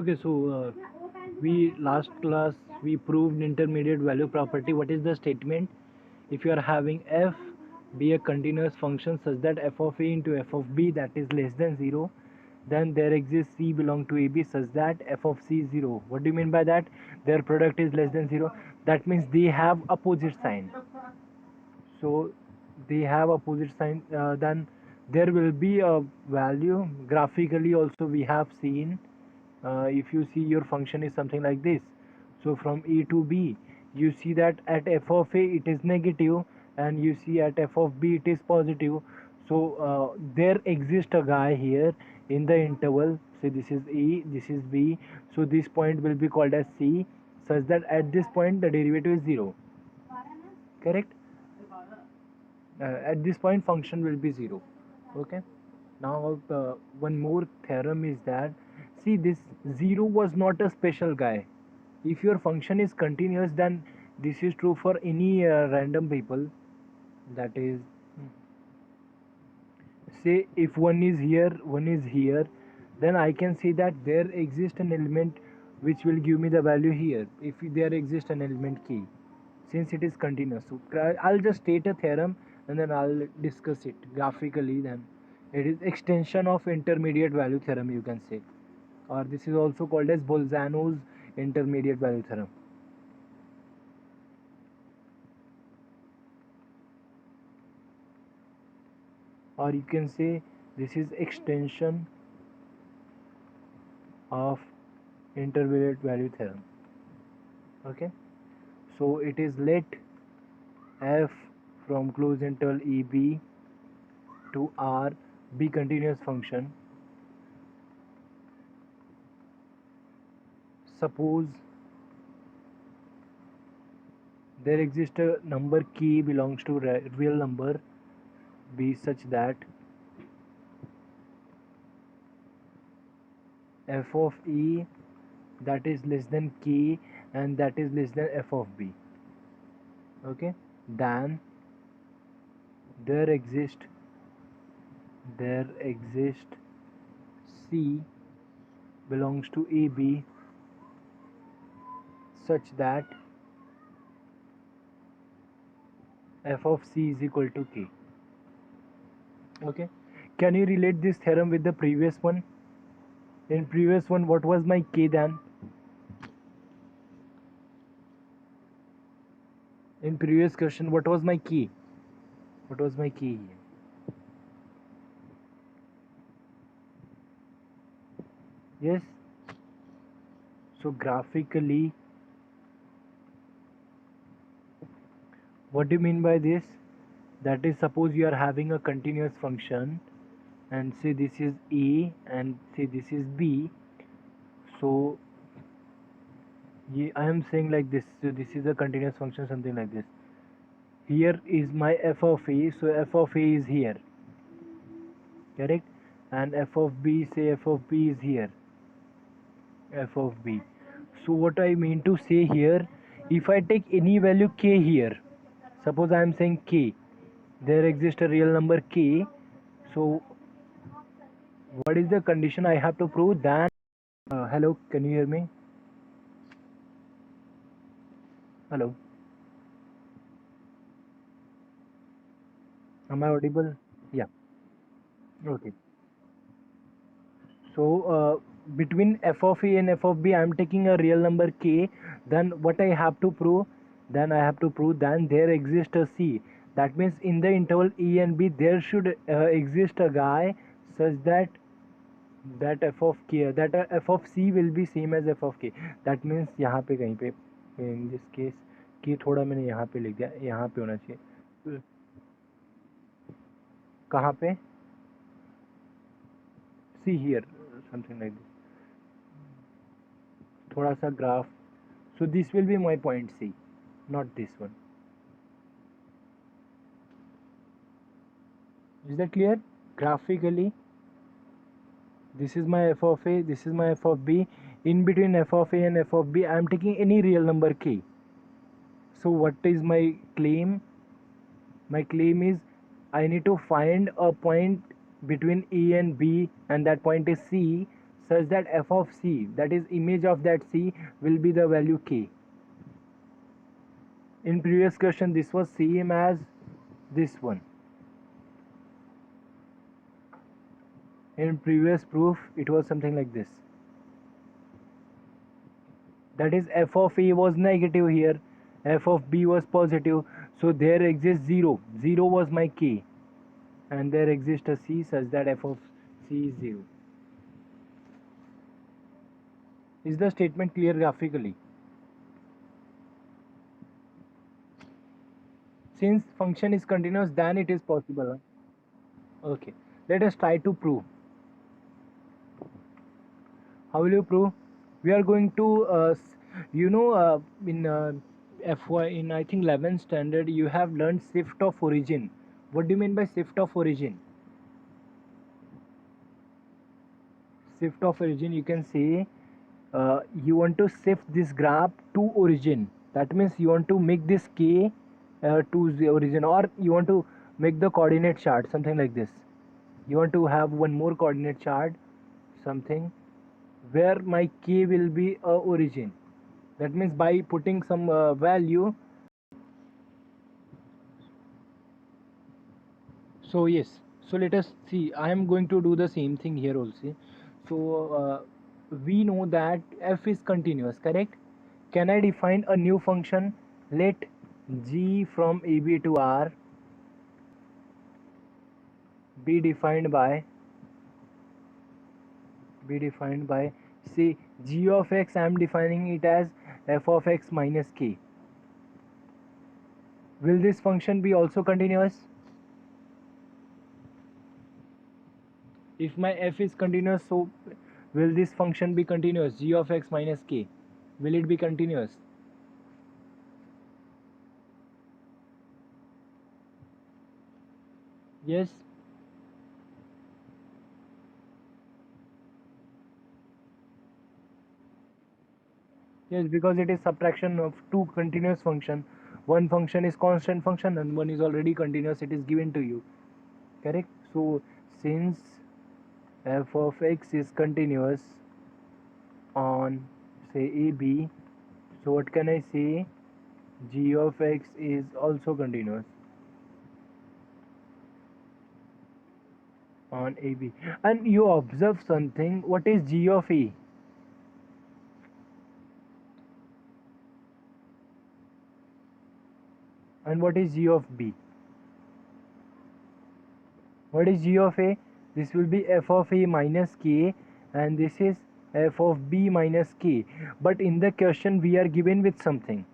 Okay, so we last class we proved intermediate value property. What is the statement? If you are having f be a continuous function such that f of a into f of b that is less than 0, then there exists c belong to ab such that f of c is 0. What do you mean by that? Their product is less than 0. That means they have opposite sign. So they have opposite sign, then there will be a value. Graphically also we have seen, if you see your function is something like this. So from a to b you see that at f of a it is negative, and you see at f of b it is positive. So there exists a guy here in the interval. Say this is a, this is b, so this point will be called as c, such that at this point the derivative is 0. Correct? At this point function will be 0. Okay, now one more theorem is that, see, this 0 was not a special guy. If your function is continuous, then this is true for any random people. That is, say if one is here, one is here, then I can say that there exists an element which will give me the value here if there exists an element k, since it is continuous. So I'll just state a theorem and then I'll discuss it graphically. Then it is extension of intermediate value theorem, you can say, or this is also called as Bolzano's intermediate value theorem. Or you can say this is extension of intermediate value theorem. Okay, so it is let f from closed interval eb to r be continuous function. Suppose there exists a number k belongs to real number b such that f of e that is less than k and that is less than f of b. Okay, then there exists c belongs to ab such that f of c is equal to k. Okay, can you relate this theorem with the previous one? In previous one, what was my k then? In previous question, what was my k? What was my k here? Yes. So graphically, what do you mean by this? That is, suppose you are having a continuous function and say this is a and say this is b. So I am saying like this. So this is a continuous function, something like this. Here is my f of a, so f of a is here, correct? And f of b, say f of b is here, f of b. So what I mean to say here, if I take any value k here, suppose I am saying k, there exists a real number k. So what is the condition I have to prove? Then hello, can you hear me? Hello, am I audible? Yeah. Okay. So between f of a and f of b, I am taking a real number k. Then what I have to prove? Then I have to prove then there exists a c. That means in the interval e and b there should exist a guy such that f of k, that f of c will be same as f of k. That means यहाँ पे कहीं पे, in this case k थोड़ा मैंने यहाँ पे लिख दिया, यहाँ पे होना चाहिए. कहाँ पे? See here, something like this. थोड़ा सा graph. So this will be my point C, not this one. Is that clear? Graphically, this is my f of a, this is my f of b. In between f of a and f of b, I am taking any real number k. So what is my claim? My claim is I need to find a point between e and b, and that point is c, such that f of c, that is image of that c, will be the value k. In previous question this was same as this one. In previous proof it was something like this. That is f of a was negative here, f of b was positive, so there exists 0. 0 was my k, and there exists a c such that f of c is 0. Is the statement clear graphically? Since function is continuous, then it is possible. Okay, let us try to prove. How will you prove? We are going to in FY, in I think 11th standard, you have learned shift of origin. What do you mean by shift of origin? Shift of origin, you can say you want to shift this graph to origin. That means you want to make this k to the origin, or you want to make the coordinate chart, something like this. You want to have one more coordinate chart, something where my k will be a origin. That means by putting some value. So yes, so let us see, I am going to do the same thing here also. So we know that f is continuous, correct? Can I define a new function? Let g from ab to r be defined by say g of x. I am defining it as f of x minus k. Will this function be also continuous? If my f is continuous, so will this function be continuous? G of x minus k, will it be continuous? Yes. Yes, because it is subtraction of two continuous function. One function is constant function and one is already continuous, it is given to you, correct? So since f of x is continuous on say ab, so what can I say? G of x is also continuous on ab. And you observe something, what is g of a? And what is g of b? What is g of a? This will be f of a minus k, and this is f of b minus k. But in the question we are given with something.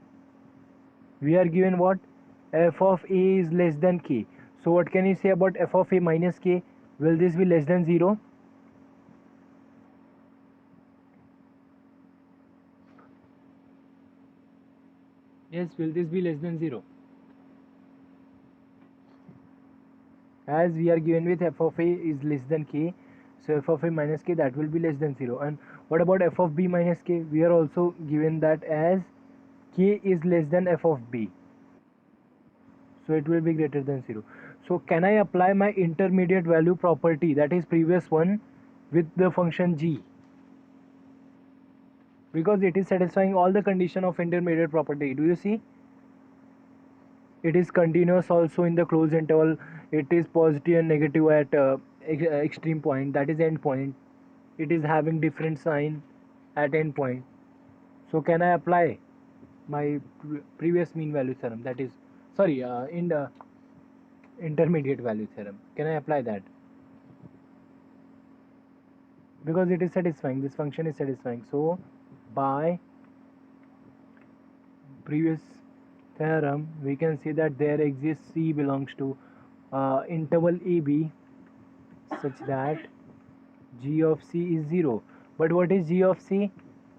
We are given what? F of a is less than k. So what can you say about f of a minus k? Will this be less than 0? Yes, will this be less than 0? As we are given with f of a is less than k, so f of a minus k, that will be less than 0. And what about f of b minus k? We are also given that as k is less than f of b, so it will be greater than 0. So can I apply my intermediate value property, that is previous one, with the function g? Because it is satisfying all the condition of intermediate property. Do you see? It is continuous also in the closed interval. It is positive and negative at extreme point, that is end point. It is having different sign at end point. So can I apply my previous mean value theorem, that is, sorry, in the intermediate value theorem, can I apply that? Because it is satisfying, this function is satisfying. So by previous theorem we can see that there exists c belongs to interval ab such that g of c is 0. But what is g of c?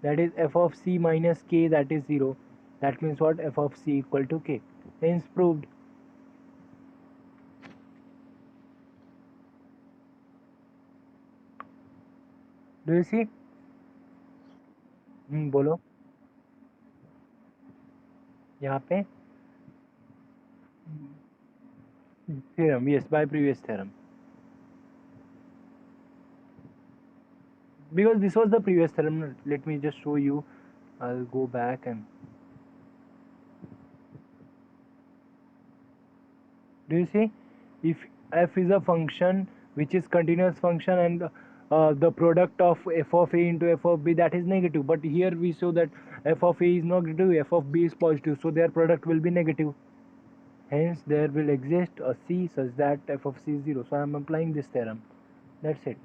That is f of c minus k, that is 0. That means what? F of c equal to k. Hence proved. Do you see? बोलो यहाँ पे theorem, yes, by previous theorem. because this was the previous theorem. Let me just show you. I'll go back and do you see, if f is a function which is continuous function and the product of f of a into f of b, that is negative, but here we show that f of a is negative, f of b is positive, so their product will be negative. Hence there will exist a c such that f of c is 0. So I am applying this theorem. That's it.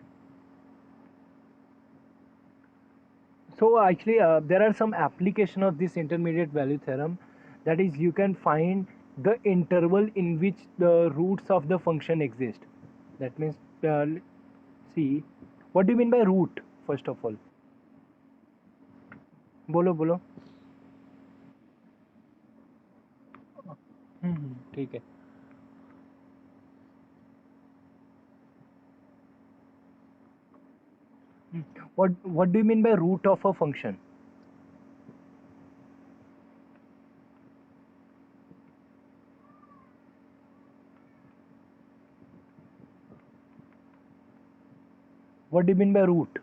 So actually there are some application of this intermediate value theorem, that is you can find the interval in which the roots of the function exist. That means see, what do you mean by root? First of all बोलो बोलो. ठीक है. What do you mean by root of a function? What do you mean by root?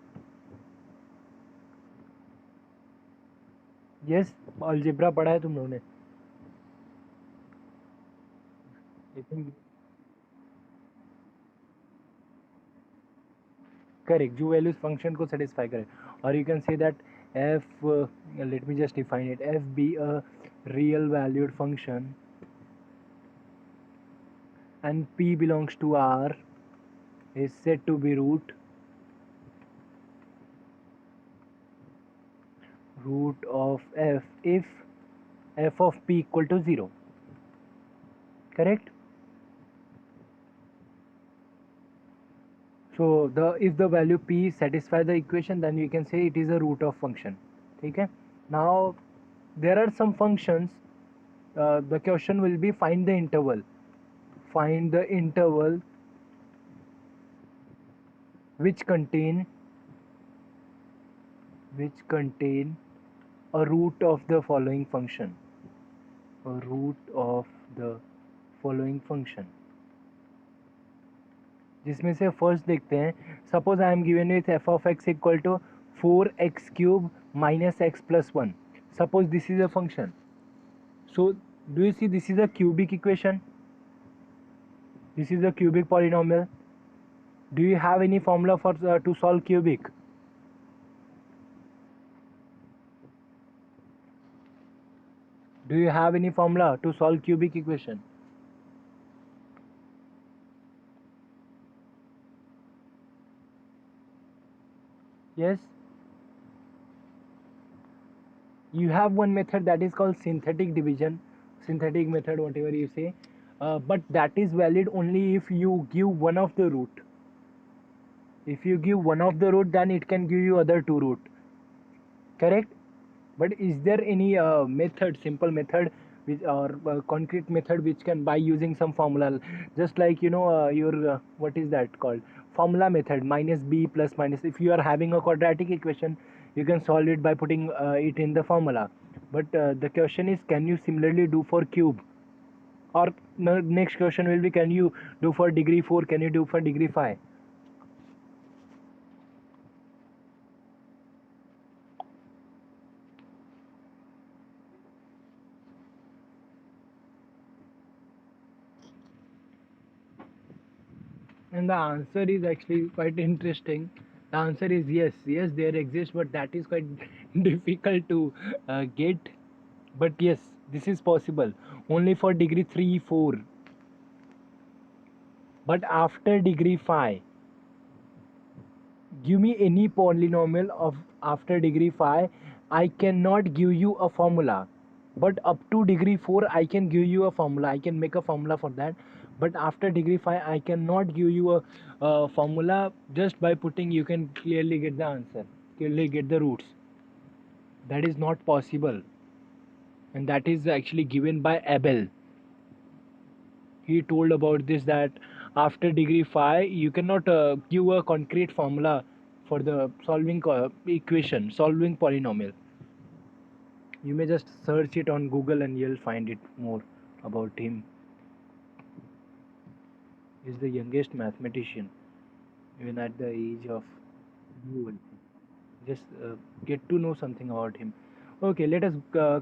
Yes, algebra पढ़ा है तुम लोगों ने. Correct, जो values function को satisfy करे. Or you can say that f let me just define it, f be a real valued function and p belongs to R is said to be root of f if f of p equal to 0. Correct? So if the value p satisfy the equation, then you can say it is a root of function. Okay? Now there are some functions, the question will be find the interval. Find the interval which contain a root of the following function. A root of the following function. जिसमें से first देखते हैं. Suppose I am given with F of X equal to 4x cube minus x plus 1. Suppose this is a function. So do you see this is a cubic equation? This is a cubic polynomial. Do you have any formula for to solve cubic? Do you have any formula to solve cubic equation? Yes. You have one method that is called synthetic division, synthetic method, whatever you say, but that is valid only if you give one of the root. If you give one of the root, then it can give you other two root. Correct? But is there any method, simple method, which or concrete method which can by using some formula, just like your what is that called, formula method, minus b plus minus. If you are having a quadratic equation, you can solve it by putting it in the formula. But the question is, can you similarly do for cube? Or the next question will be, can you do for degree 4? Can you do for degree 5? And the answer is actually quite interesting. The answer is yes, yes, there exists, but that is quite difficult to get. But yes, this is possible only for degree 3, 4. But after degree 5, give me any polynomial of after degree 5, I cannot give you a formula. But up to degree 4, I can give you a formula. I can make a formula for that. But after degree 5, I cannot give you a formula. Just by putting, you can clearly get the answer, clearly get the roots. That is not possible. And that is actually given by Abel. He told about this, that after degree 5 you cannot give a concrete formula for the solving equation, solving polynomial. You may just search it on Google and you'll find it more about him. He's the youngest mathematician, even at the age of you. just get to know something about him. Okay, let us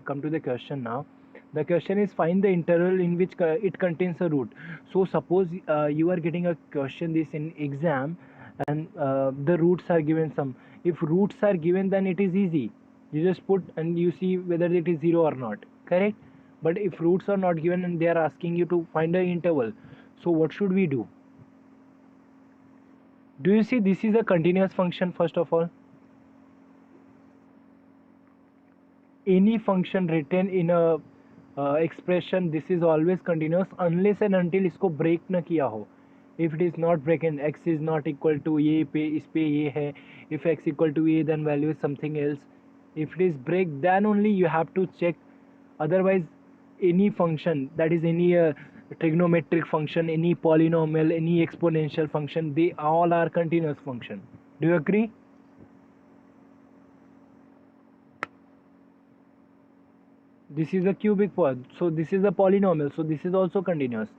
come to the question now. The question is find the interval in which it contains a root. So suppose you are getting a question this in exam, and the roots are given some. If roots are given, then it is easy. You just put and you see whether it is 0 or not. Correct? But if roots are not given and they are asking you to find an interval, so what should we do? Do you see this is a continuous function first of all? Any function written in a expression, this is always continuous unless and until इसको break न किया हो. If it is not broken, x is not equal to ये पे इस पे ये है. If x equal to a, then value is something else. If it is break, then only you have to check. Otherwise, any function, that is any trigonometric function, any polynomial, any exponential function, they all are continuous function. Do you agree? This is a cubic pod, so this is a polynomial, so this is also continuous.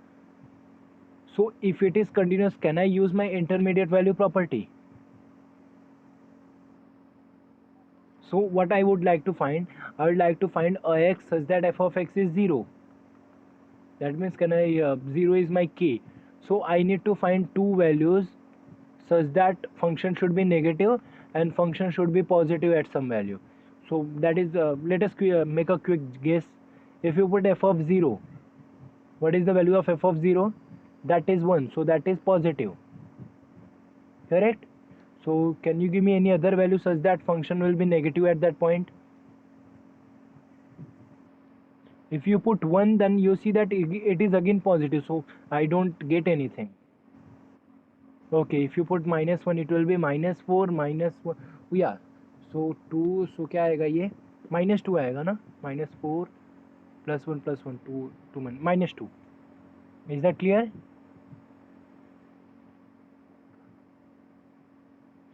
So if it is continuous, can I use my intermediate value property? So what I would like to find, I would like to find Ax such that f of x is 0. That means 0 is my k. So I need to find two values such that function should be negative and function should be positive at some value. So that is, let us make a quick guess. If you put f of 0, what is the value of f of 0? That is 1, so that is positive. Correct? So can you give me any other value such that function will be negative at that point? If you put 1, then you see that it is again positive, so I don't get anything. Okay, if you put -1, it will be -4 -1. Yeah, so 2, so क्या आएगा ये? -2 आएगा ना? -4 +1 +1 2 -2. Is that clear?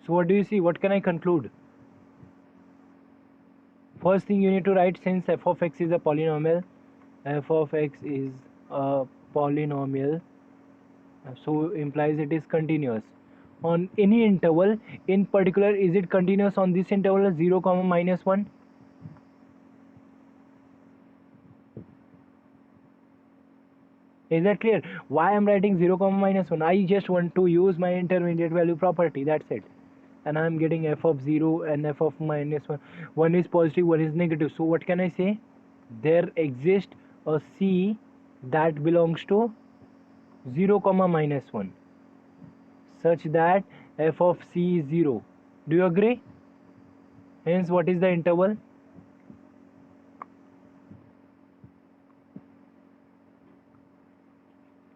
So what do you see? What can I conclude? First thing you need to write, since f of x is a polynomial, f of x is a polynomial, so implies it is continuous on any interval. In particular, is it continuous on this interval 0, -1? Is that clear? Why I'm writing 0, -1? I just want to use my intermediate value property, that's it. And I'm getting f of 0 and f of -1. One is positive, one is negative. So what can I say? There exists a c that belongs to 0, -1 such that f of c is 0. Do you agree? Hence, what is the interval?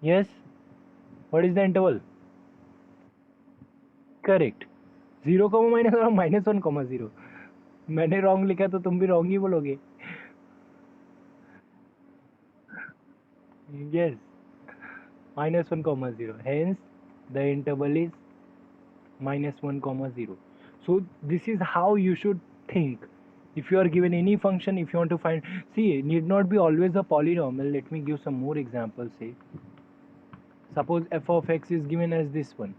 Yes. What is the interval? Correct. 0, -1 और -1, 0. मैंने wrong लिखा तो तुम भी wrong ही बोलोगे. Yes. -1, 0. Hence, the interval is -1, 0. So this is how you should think. If you are given any function, if you want to find, see, it need not be always a polynomial. Let me give some more examples. Say, suppose f of x is given as this one,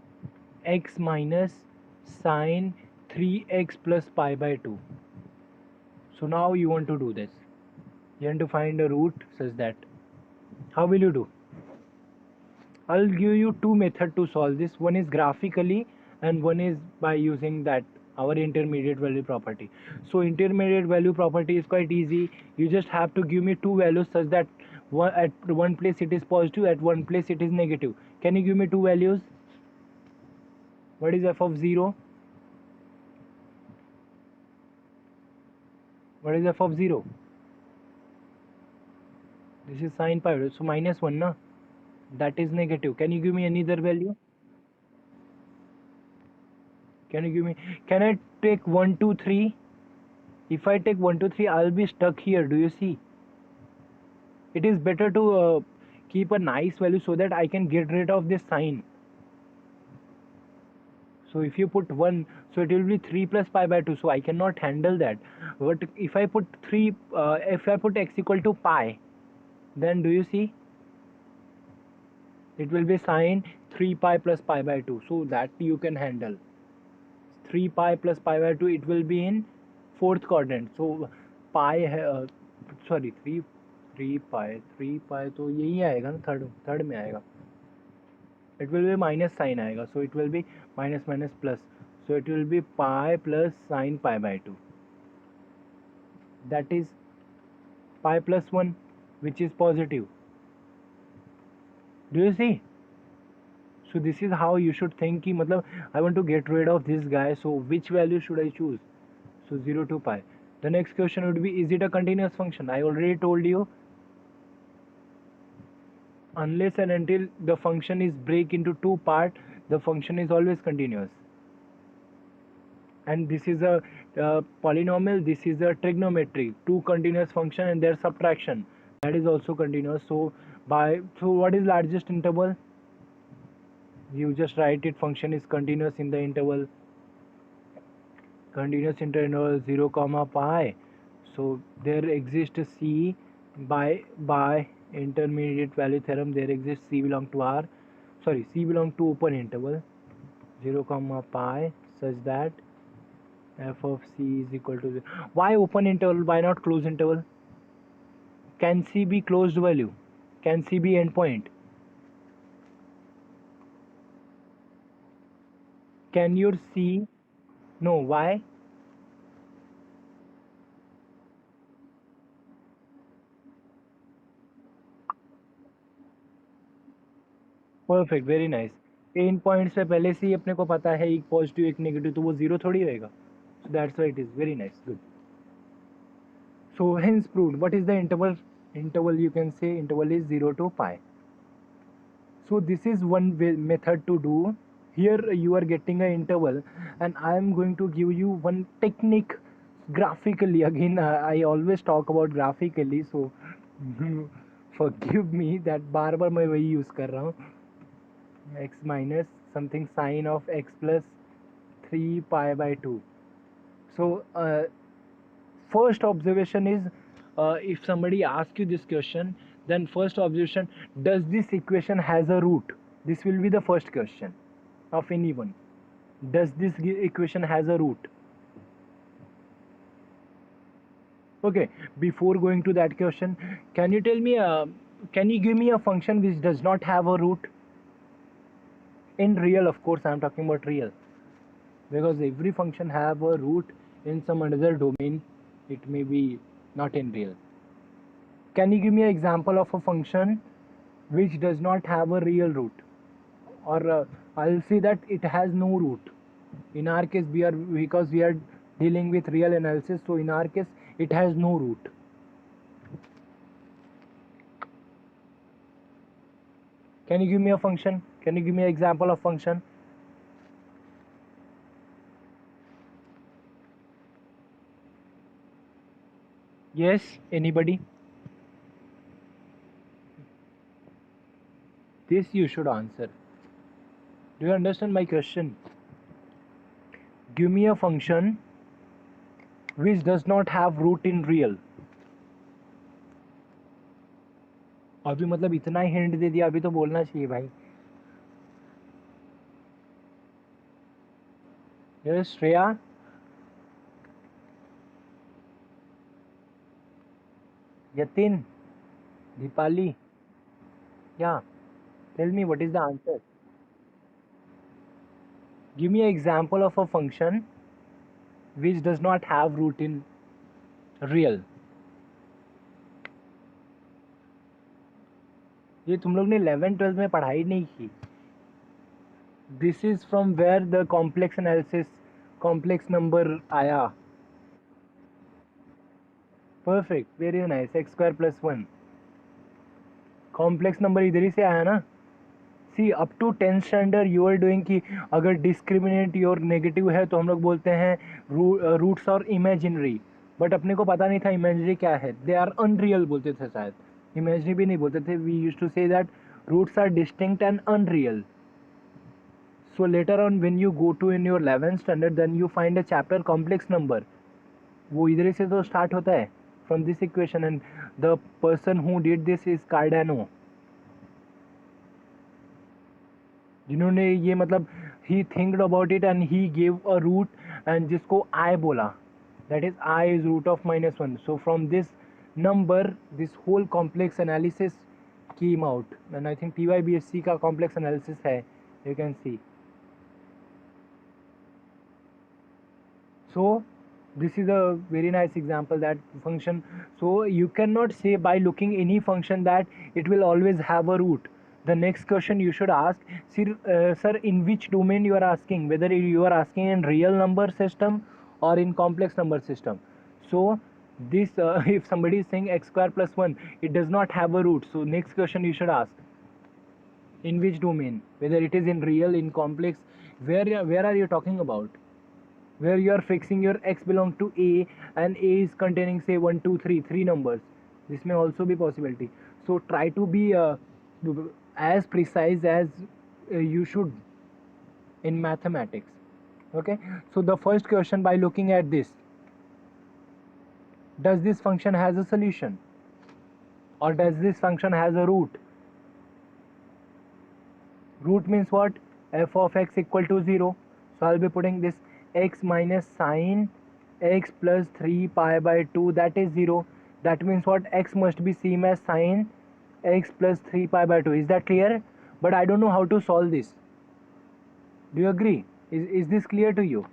x minus sine 3x plus pi by 2. So now you want to do this. You want to find a root such that. How will you do? I'll give you two methods to solve this. One is graphically and one is by using that our intermediate value property. So intermediate value property is quite easy. You just have to give me two values such that at one place it is positive, at one place it is negative. Can you give me two values? What is f of 0? What is f of 0? This is sine pi, so -1, na? That is negative. Can you give me any other value? Can you give me? Can I take 1, 2, 3? If I take 1, 2, 3, I'll be stuck here. Do you see? It is better to keep a nice value so that I can get rid of this sign. So if you put 1, so it will be 3 plus pi by 2. So I cannot handle that. But if I put 3, if I put x equal to pi, then do you see? It will be sine 3 pi plus pi by 2. So that you can handle. 3 pi plus pi by 2, it will be in fourth quadrant. So pi है sorry 3 pi तो यही आएगा ना, third में आएगा. It will be minus sign आएगा, so it will be minus minus plus, so it will be pi plus sin pi by 2, that is pi plus 1, which is positive. Do you see? So this is how you should think कि मतलब I want to get rid of this guy, so which value should I choose? So 0 to pi. The next question would be, is it a continuous function? I already told you, unless and until the function is break into two parts, the function is always continuous. And this is a polynomial, this is a trigonometry, two continuous function and their subtraction, that is also continuous. So what is largest interval? You just write it, function is continuous in the interval, continuous interval 0 comma pi. So there exists C by intermediate value theorem, there exists C belong to C belong to open interval 0 comma pi, such that f of C is equal to 0. Why open interval? Why not closed interval? Can C be closed value? Can C be endpoint? Can your C? No. Why? Perfect, very nice. In point से पहले से ही अपने को पता है एक positive एक negative, तो वो जीरो थोड़ी रहेगा. So that's why it is very nice, good. So hence proved. What is the interval? Interval, you can say interval is 0 to pi. So this is one method to do. Here you are getting an interval, and I am going to give you one technique graphically. Again, I always talk about graphically, so forgive me that बार बार मैं वही use कर रहा हूँ. X minus something sine of x plus 3 pi by 2. So first observation is, if somebody asks you this question, then first observation, does this equation has a root? This will be the first question of anyone. Does this equation has a root? Okay, before going to that question, can you tell me, can you give me a function which does not have a root? In real, of course, I am talking about real, because every function have a root in some another domain. It may be not in real. Can you give me an example of a function which does not have a real root? Or I'll say that it has no root. In our case, because we are dealing with real analysis, so in our case it has no root. Can you give me a function? Can you give me an example of function? Yes, anybody? This you should answer. Do you understand my question? Give me a function which does not have root in real. अभी मतलब इतना ही hint दे दिया, अभी तो बोलना चाहिए भाई. Yes, Shreya? Yatin? Deepali? Yeah. Tell me, what is the answer? Give me an example of a function which does not have root in real. ये तुम लोग ने 11th-12th में पढ़ाई नहीं की. This is from where the complex analysis, complex number आया. Perfect, very nice. X square plus 1. Complex number इधर ही से आया ना. See, up to 10th standard you are doing कि अगर discriminant और negative है तो हम लोग बोलते हैं roots और imaginary. बट अपने को पता नहीं था imaginary क्या है. They are unreal बोलते थे शायद. Imaginary भी नहीं बोलते थे. We used to say that roots are distinct and unreal. So later on when you go to in your 11th standard, then you find a chapter complex number. वो इधर से तो start होता है from this equation, and the person who did this is Cardano. जिन्होंने ये मतलब ही thinked about it and he gave a root and जिसको आई बोला, that is I is root of -1. So from this number this whole complex analysis came out, and I think TYBSC का complex analysis है, you can see. So this is a very nice example that function. So you cannot say by looking any function that it will always have a root. The next question you should ask, sir, in which domain you are asking, whether you are asking in real number system or in complex number system. So this if somebody is saying x square plus 1, it does not have a root. So next question you should ask, in which domain, whether it is in real, in complex, where are you talking about, where you are fixing your x belong to a and a is containing say 1 2 3 three numbers. This may also be possibility. So try to be as precise as you should in mathematics. Okay, so the first question, by looking at this, does this function has a solution or does this function has a root? Root means what? F of x equal to 0. So I'll be putting this x minus sine x plus 3 pi by 2, that is 0. That means what? X must be same as sine x plus 3 pi by 2. Is that clear? But I don't know how to solve this. Do you agree? Is this clear to you?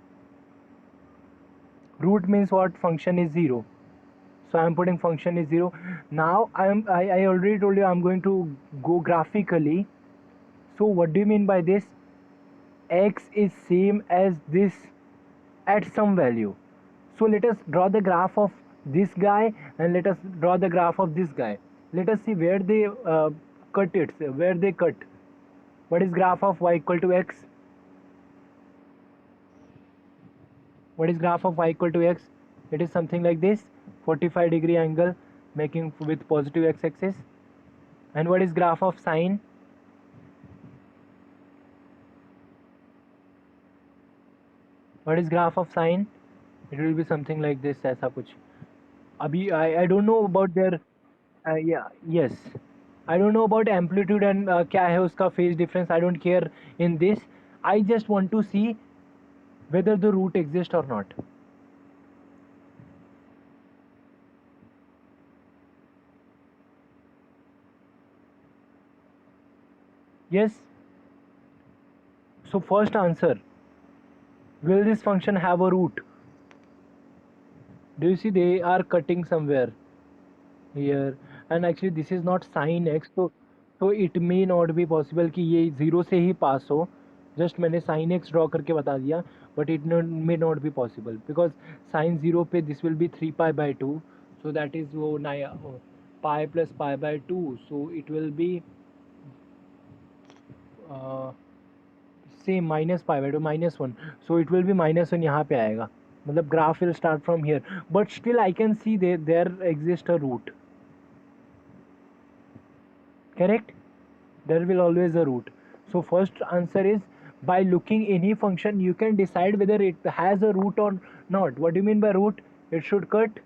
Root means what? Function is 0. So I am putting function is 0. Now I already told you I'm going to go graphically. So what do you mean by this? X is same as this at some value. So let us draw the graph of this guy and let us draw the graph of this guy. Let us see where they cut it, where they cut. What is graph of y equal to x? What is graph of y equal to x? It is something like this, 45-degree angle making with positive x-axis. And what is graph of sine? What is graph of sine? It will be something like this, ऐसा कुछ. अभी I don't know about their yeah, yes, I don't know about amplitude and क्या है उसका phase difference. I don't care in this. I just want to see whether the root exists or not. Yes. So first answer, will this function have a root? Do you see they are cutting somewhere here, and actually this is not sine x, so it may not be possible कि ये 0 से ही पास हो. Just मैंने sin x draw करके बता दिया, but it may not be possible because sin 0 पे this will be 3 pi by 2, so that is वो pi plus pi by 2, so it will be same minus pi by 2 -1, so it will be -1 यहाँ पे आएगा. मतलब graph will start from here, but still I can see there exists a root. Correct? There will always a root. So first answer is, by looking any function you can decide whether it has a root or not. What do you mean by root? It should cut.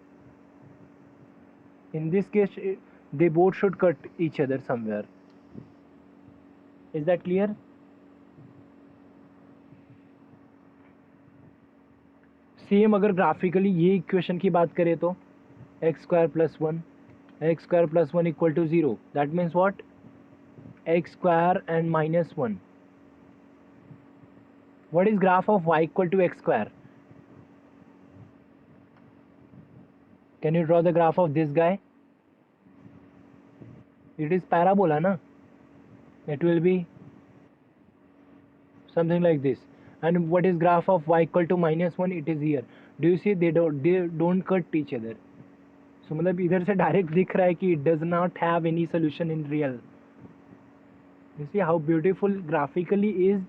In this case they both should cut each other somewhere. Is that clear? Same अगर graphically ये equation की बात करें तो x square plus 1 equal to 0. That means what? X square and -1. What is graph of y equal to x square? Can you draw the graph of this guy? It is parabola, na? It will be something like this. And what is graph of y equal to -1? It is here. Do you see they don't cut each other? So मतलब इधर से direct दिख रहा है कि it does not have any solution in real. You see how beautiful graphically is.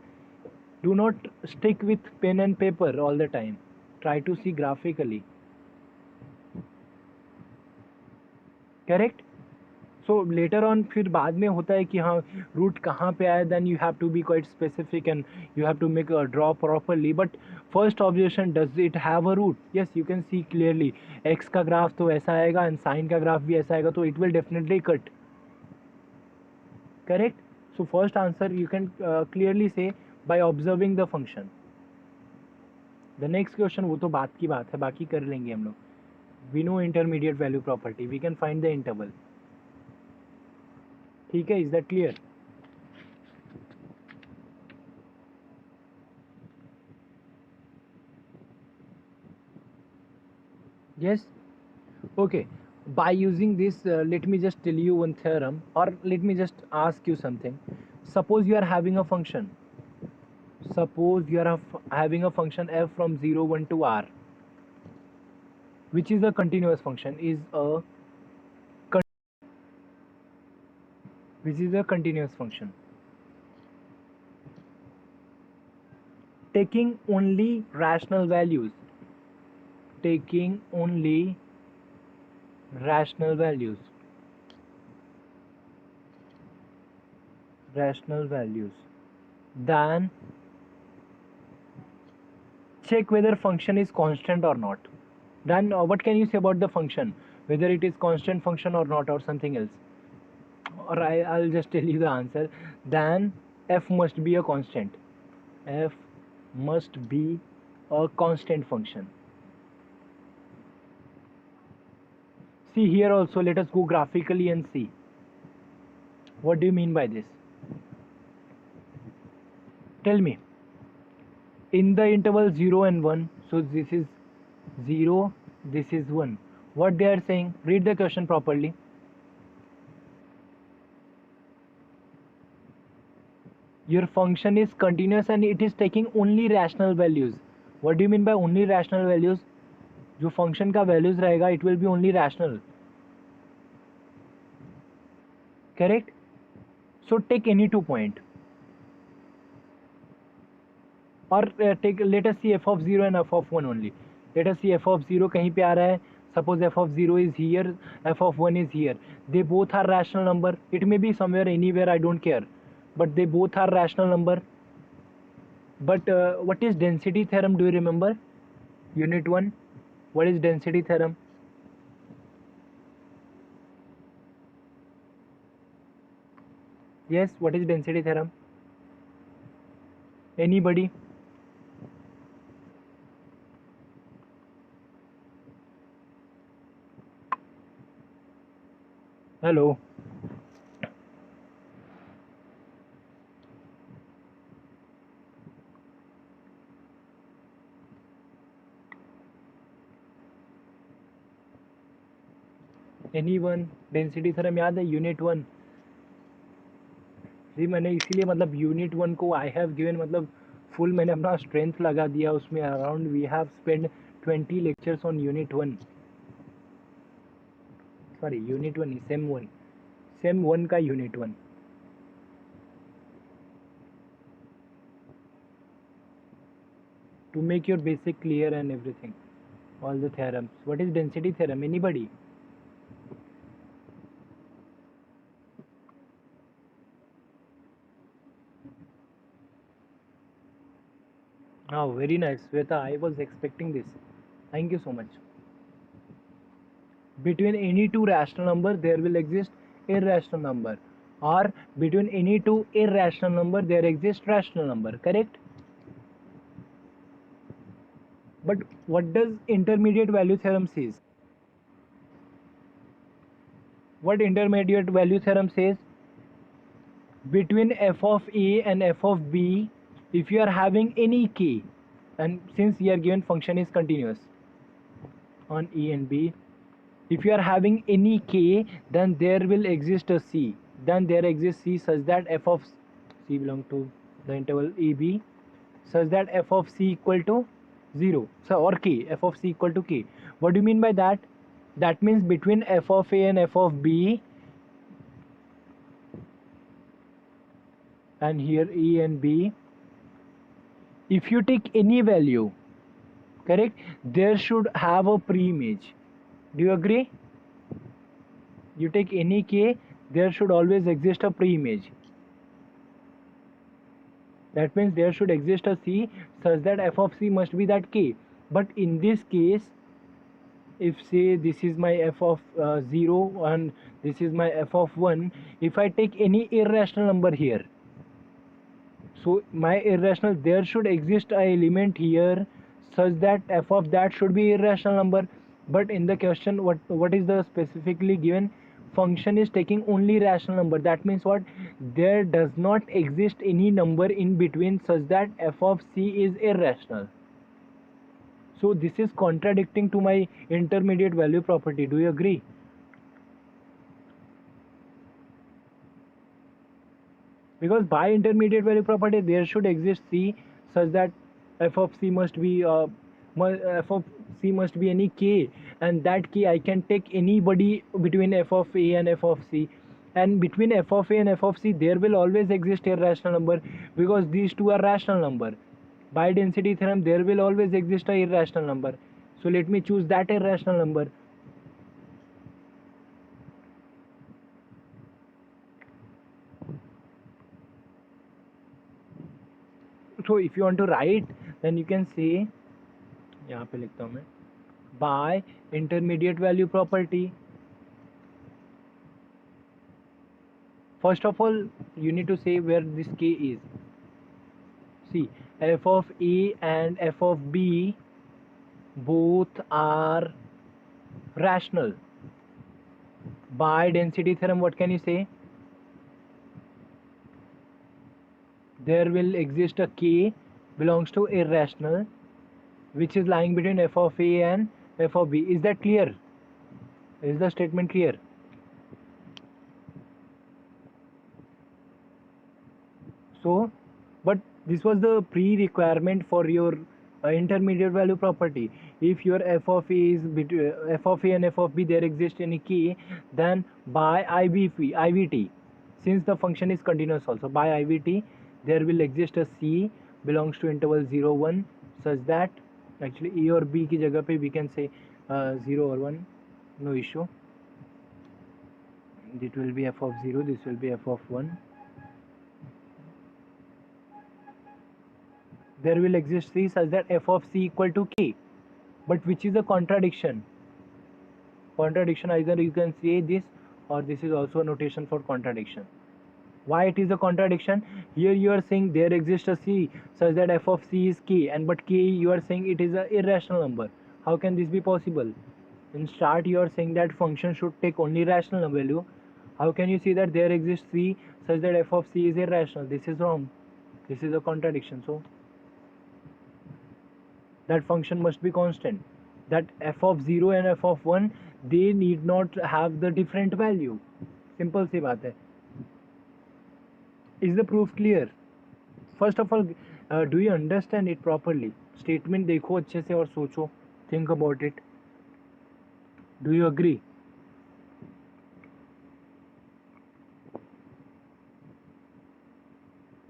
Do not stick with pen and paper all the time. Try to see graphically. Correct? So later on फिर बाद में होता है कि हाँ root कहाँ पे आया, then you have to be quite specific and you have to make a draw properly. But first observation, does it have a root? Yes, you can see clearly. X का ग्राफ तो ऐसा आएगा and sin का graph भी ऐसा आएगा, तो it will definitely cut. Correct? So first answer you can clearly say by observing the function. The next question वो तो बात की बात है, बाकी कर लेंगे हम लोग. We know intermediate value property, we can find the interval. ठीक है, is that clear? Yes. Okay, by using this let me just tell you one theorem, or let me just ask you something. Suppose you are having a function, suppose you are having a function f from 0 1 to r, which is a continuous function, which is a continuous function, taking only rational values, taking only rational values, then check whether function is constant or not. Then what can you say about the function, whether it is constant function or not, or something else? Or I'll just tell you the answer. Then f must be a constant. F must be a constant function. See here also, let us go graphically and see. What do you mean by this? Tell me. In the interval 0 and 1, so this is 0, this is 1. What they are saying? Read the question properly. Your function is continuous and it is taking only rational values. What do you mean by only rational values? जो function का values रहेगा, it will be only rational. Correct? So take any 2 point. Or let us see f of 0 and f of 1 only. Let us see f of 0 कहीं पे आ रहा है. Suppose f of 0 is here, f of 1 is here. They both are rational number. It may be somewhere, anywhere, I don't care. But they both are rational number. But what is density theorem? Do you remember? Unit 1. What is density theorem? Yes, what is density theorem? Anybody? Hello. Anyone? Density theorem याद है? Unit 1. जी मैंने इसीलिए मतलब unit 1 को I have given मतलब full मैंने अपना strength लगा दिया उसमें. Around we have spend 20 lectures on unit 1. Sorry unit 1 same 1 का unit 1. To make your basic clear and everything, all the theorems. What is density theorem? Anybody? Oh, very nice, Sweta. I was expecting this. Thank you so much. Between any two rational number, there will exist irrational number, or between any two irrational number, there exists rational number. Correct? But what does intermediate value theorem says? What intermediate value theorem says? Between f of a and f of b, if you are having any k, and since here given function is continuous on e and b, if you are having any k, then there will exist a c. Then there exists c such that f of c belong to the interval ab, such that f of c equal to 0, so or k, f of c equal to k. What do you mean by that? That means between f of a and f of b, and here e and b, if you take any value, correct, there should have a pre-image. Do you agree? You take any k, there should always exist a pre-image. That means there should exist a c such that f of c must be that k. But in this case, if say this is my f of 0 and this is my f of 1, if I take any irrational number here, so my irrational, there should exist a element here such that f of that should be irrational number. But in the question, what is the specifically given? Function is taking only rational number. That means what? There does not exist any number in between such that f of c is irrational. So this is contradicting to my intermediate value property. Do you agree? Because by intermediate value property there should exist c such that f of c must be f of c must be any k, and that k I can take anybody between f of a and f of c, and between f of a and f of c there will always exist a rational number because these two are rational number. By density theorem there will always exist a irrational number, so let me choose that irrational number. So if you want to write, then you can say, यहाँ पे लिखता हूँ मैं, by intermediate value property. First of all, you need to say where this k is. See, f of a and f of b both are rational. By density theorem, what can you say? There will exist a k belongs to irrational, which is lying between f of a and f of b. Is that clear? Is the statement clear? So, but this was the pre-requirement for your intermediate value property. If your f of a is between f of a and f of b, there exists any k, then by IVT, since the function is continuous also, by IVT there will exist a c belongs to interval 0 1 such that actually a or b की जगह पे we can say 0 or 1, no issue. It will be f of 0, this will be f of 1. There will exist c such that f of c equal to k, but which is a contradiction. Contradiction, either you can say this or this is also a notation for contradiction. Why it is a contradiction? Here you are saying there exists a c such that f of c is k, and but k you are saying it is an irrational number. How can this be possible? In start you are saying that function should take only rational value. How can you see that there exists c such that f of c is irrational? This is wrong. This is a contradiction. So that function must be constant. That f of 0 and f of 1, they need not have the different value. Simple सी बात है. Is the proof clear? First of all, do you understand it properly? Statement देखो अच्छे से और सोचो. Think about it. Do you agree?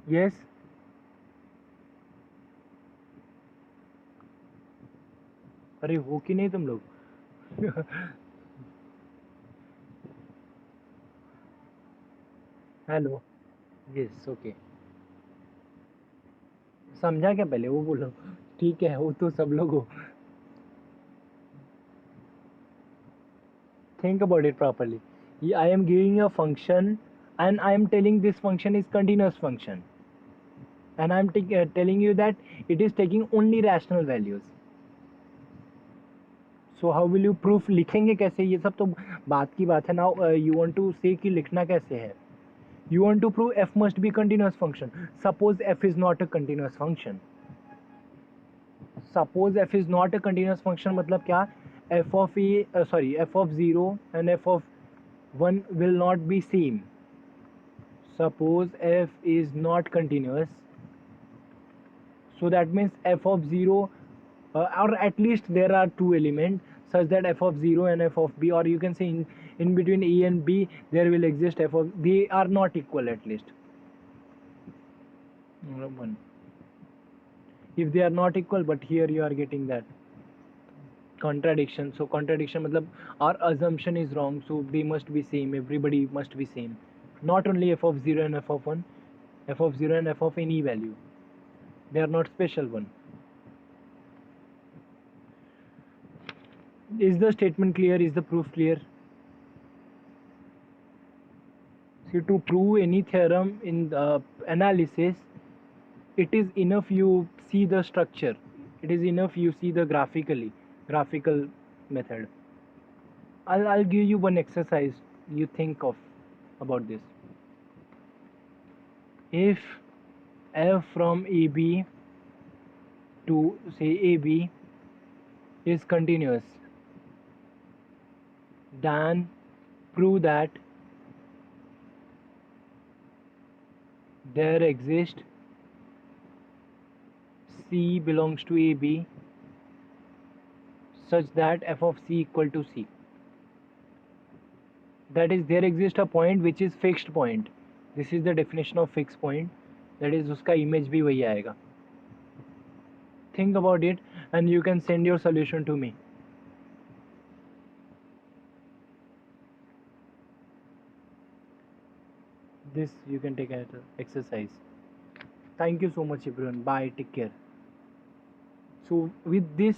Yes? अरे हो कि नहीं तुम लोग? हेलो. Yes, okay. समझा क्या पहले वो बोलो. ठीक है, वो तो सब लोग हो. Think about it properly. I am giving you a function and I am telling this function is continuous function, and I am telling you that it is taking only rational values. So how will you prove? लिखेंगे कैसे? ये सब तो बात की बात है. Now you want to say कि लिखना कैसे है? You want to prove f must be continuous function. Suppose f is not a continuous function. Suppose f is not a continuous function मतलब क्या? F of f of 0 and f of 1 will not be same. Suppose f is not continuous, so that means f of 0 or at least there are two elements such that f of 0 and f of b, or you can say in between a and b there will exist f of, they are not equal at least. One. If they are not equal, but here you are getting that contradiction. So contradiction matlab our assumption is wrong, so they must be same, everybody must be same, not only f of 0 and f of 1, f of 0 and f of any value, they are not special one. Is the statement clear? Is the proof clear? See, to prove any theorem in the analysis, it is enough you see the structure. It is enough you see the graphical method. I'll give you one exercise you think of about this. If f from AB to say AB is continuous, then prove that there exists C belongs to AB such that f of C equal to C. That is, there exists a point which is fixed point. This is the definition of fixed point. That is, उसका image भी वही आएगा. Think about it and you can send your solution to me. This you can take as an exercise. Thank you so much everyone. Bye. Take care. So with this